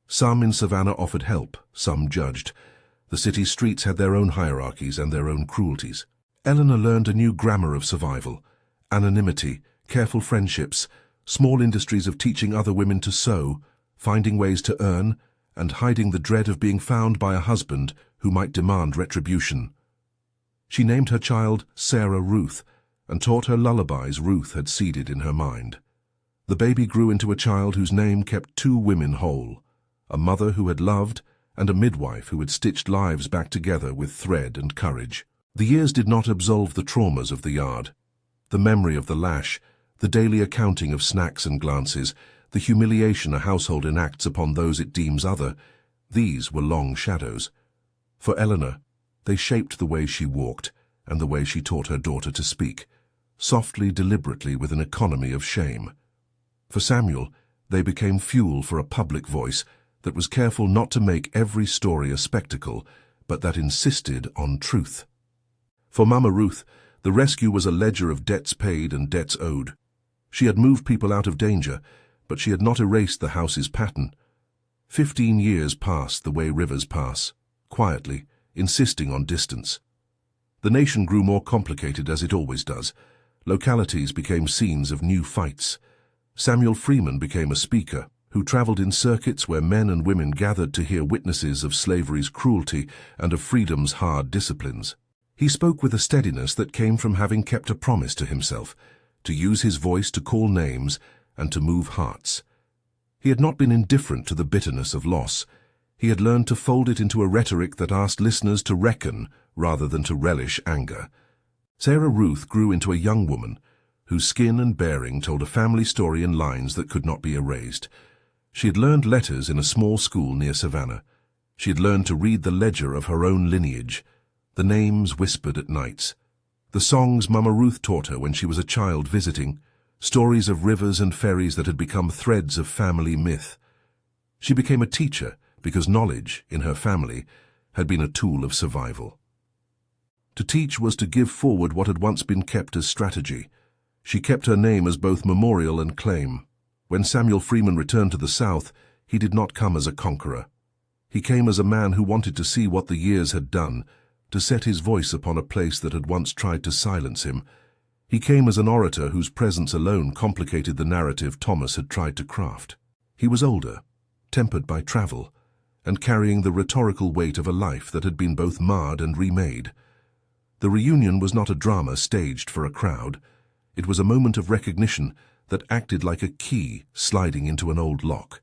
Some in Savannah offered help, some judged. The city's streets had their own hierarchies and their own cruelties. Eleanor learned a new grammar of survival, anonymity, careful friendships, small industries of teaching other women to sew, finding ways to earn, and hiding the dread of being found by a husband who might demand retribution. She named her child Sarah Ruth, and taught her lullabies Ruth had seeded in her mind. The baby grew into a child whose name kept two women whole, a mother who had loved and a midwife who had stitched lives back together with thread and courage. The years did not absolve the traumas of the yard. The memory of the lash, the daily accounting of snacks and glances, the humiliation a household enacts upon those it deems other, these were long shadows. For Eleanor, they shaped the way she walked and the way she taught her daughter to speak, softly, deliberately, with an economy of shame. For Samuel, they became fuel for a public voice that was careful not to make every story a spectacle, but that insisted on truth. For Mama Ruth, the rescue was a ledger of debts paid and debts owed. She had moved people out of danger, but she had not erased the house's pattern. 15 years passed the way rivers pass, quietly, insisting on distance. The nation grew more complicated, as it always does. Localities became scenes of new fights. Samuel Freeman became a speaker who traveled in circuits where men and women gathered to hear witnesses of slavery's cruelty and of freedom's hard disciplines. He spoke with a steadiness that came from having kept a promise to himself, to use his voice to call names and to move hearts. He had not been indifferent to the bitterness of loss. He had learned to fold it into a rhetoric that asked listeners to reckon rather than to relish anger. Sarah Ruth grew into a young woman whose skin and bearing told a family story in lines that could not be erased. She had learned letters in a small school near Savannah. She had learned to read the ledger of her own lineage, the names whispered at nights, the songs Mama Ruth taught her when she was a child visiting, stories of rivers and ferries that had become threads of family myth. She became a teacher because knowledge, in her family, had been a tool of survival. To teach was to give forward what had once been kept as strategy. She kept her name as both memorial and claim. When Samuel Freeman returned to the South, he did not come as a conqueror. He came as a man who wanted to see what the years had done, to set his voice upon a place that had once tried to silence him. He came as an orator whose presence alone complicated the narrative Thomas had tried to craft. He was older, tempered by travel, and carrying the rhetorical weight of a life that had been both marred and remade. The reunion was not a drama staged for a crowd. It was a moment of recognition that acted like a key sliding into an old lock.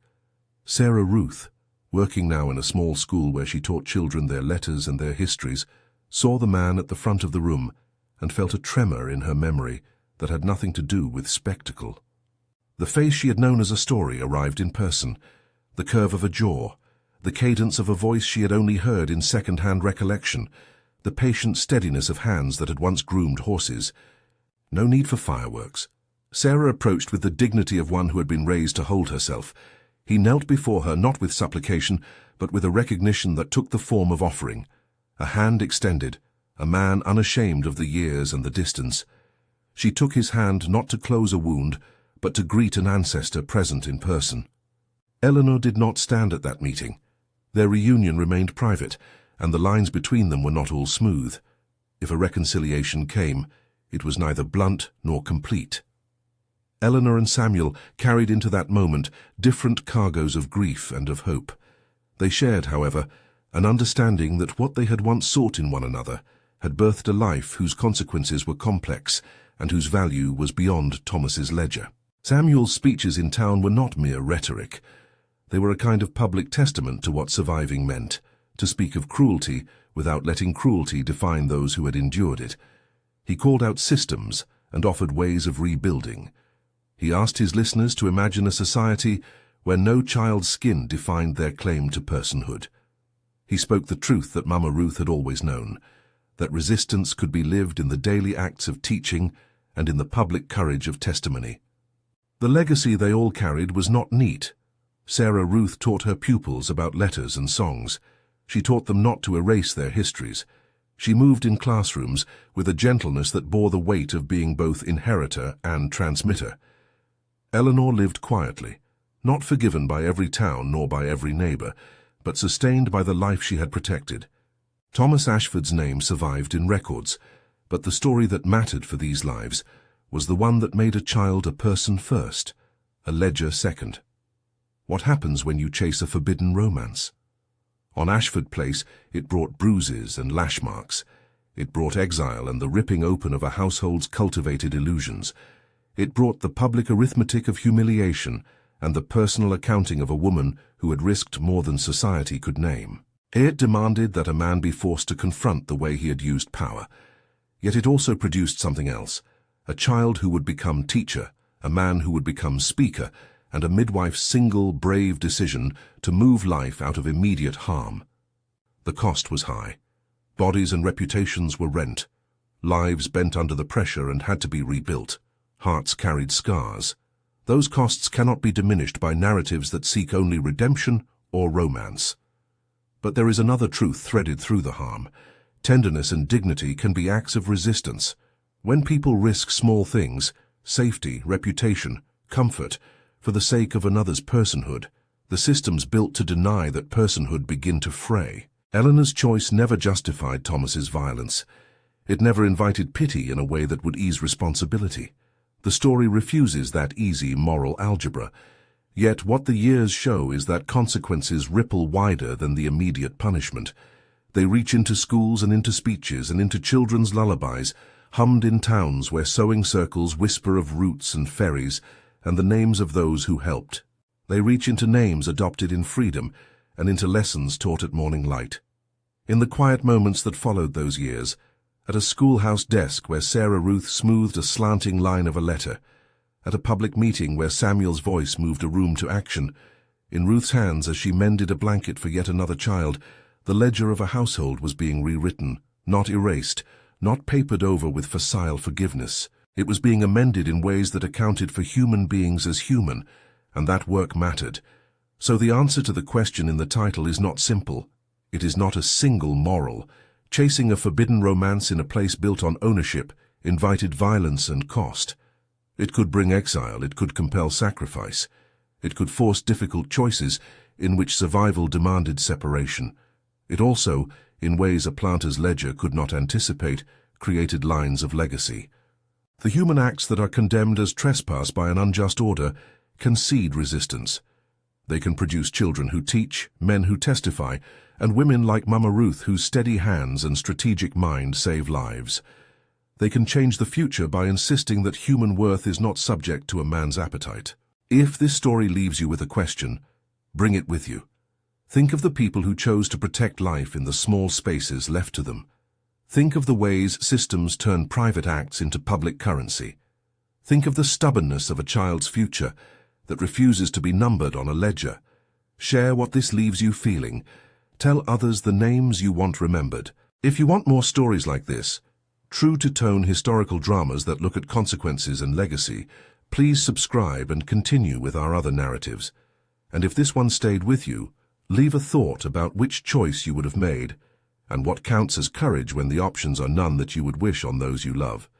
Sarah Ruth, working now in a small school where she taught children their letters and their histories, saw the man at the front of the room and felt a tremor in her memory that had nothing to do with spectacle. The face she had known as a story arrived in person, the curve of a jaw, the cadence of a voice she had only heard in second-hand recollection, the patient steadiness of hands that had once groomed horses. No need for fireworks. Sarah approached with the dignity of one who had been raised to hold herself. He knelt before her not with supplication, but with a recognition that took the form of offering. A hand extended, a man unashamed of the years and the distance. She took his hand not to close a wound, but to greet an ancestor present in person. Eleanor did not stand at that meeting. Their reunion remained private, and the lines between them were not all smooth. If a reconciliation came, it was neither blunt nor complete. Eleanor and Samuel carried into that moment different cargoes of grief and of hope. They shared, however, an understanding that what they had once sought in one another had birthed a life whose consequences were complex and whose value was beyond Thomas's ledger. Samuel's speeches in town were not mere rhetoric. They were a kind of public testament to what surviving meant, to speak of cruelty without letting cruelty define those who had endured it. He called out systems and offered ways of rebuilding. He asked his listeners to imagine a society where no child's skin defined their claim to personhood. He spoke the truth that Mama Ruth had always known, that resistance could be lived in the daily acts of teaching and in the public courage of testimony. The legacy they all carried was not neat. Sarah Ruth taught her pupils about letters and songs. She taught them not to erase their histories. She moved in classrooms with a gentleness that bore the weight of being both inheritor and transmitter. Eleanor lived quietly, not forgiven by every town nor by every neighbor, but sustained by the life she had protected. Thomas Ashford's name survived in records, but the story that mattered for these lives was the one that made a child a person first, a ledger second. What happens when you chase a forbidden romance? On Ashford Place, it brought bruises and lash marks. It brought exile and the ripping open of a household's cultivated illusions. It brought the public arithmetic of humiliation and the personal accounting of a woman who had risked more than society could name. It demanded that a man be forced to confront the way he had used power. Yet it also produced something else, a child who would become teacher, a man who would become speaker, and a midwife's single, brave decision to move life out of immediate harm. The cost was high. Bodies and reputations were rent. Lives bent under the pressure and had to be rebuilt. Hearts carried scars. Those costs cannot be diminished by narratives that seek only redemption or romance. But there is another truth threaded through the harm. Tenderness and dignity can be acts of resistance. When people risk small things, safety, reputation, comfort, for the sake of another's personhood, the systems built to deny that personhood begin to fray. Eleanor's choice never justified Thomas's violence. It never invited pity in a way that would ease responsibility. The story refuses that easy moral algebra. Yet what the years show is that consequences ripple wider than the immediate punishment. They reach into schools and into speeches and into children's lullabies, hummed in towns where sewing circles whisper of roots and ferries and the names of those who helped. They reach into names adopted in freedom, and into lessons taught at morning light. In the quiet moments that followed those years, at a schoolhouse desk where Sarah Ruth smoothed a slanting line of a letter, at a public meeting where Samuel's voice moved a room to action, in Ruth's hands as she mended a blanket for yet another child, the ledger of a household was being rewritten, not erased, not papered over with facile forgiveness. It was being amended in ways that accounted for human beings as human, and that work mattered. So the answer to the question in the title is not simple. It is not a single moral. Chasing a forbidden romance in a place built on ownership invited violence and cost. It could bring exile, it could compel sacrifice. It could force difficult choices in which survival demanded separation. It also, in ways a planter's ledger could not anticipate, created lines of legacy. The human acts that are condemned as trespass by an unjust order can seed resistance. They can produce children who teach, men who testify, and women like Mama Ruth whose steady hands and strategic mind save lives. They can change the future by insisting that human worth is not subject to a man's appetite. If this story leaves you with a question, bring it with you. Think of the people who chose to protect life in the small spaces left to them. Think of the ways systems turn private acts into public currency. Think of the stubbornness of a child's future that refuses to be numbered on a ledger. Share what this leaves you feeling. Tell others the names you want remembered. If you want more stories like this, true-to-tone historical dramas that look at consequences and legacy, please subscribe and continue with our other narratives. And if this one stayed with you, leave a thought about which choice you would have made, and what counts as courage when the options are none that you would wish on those you love.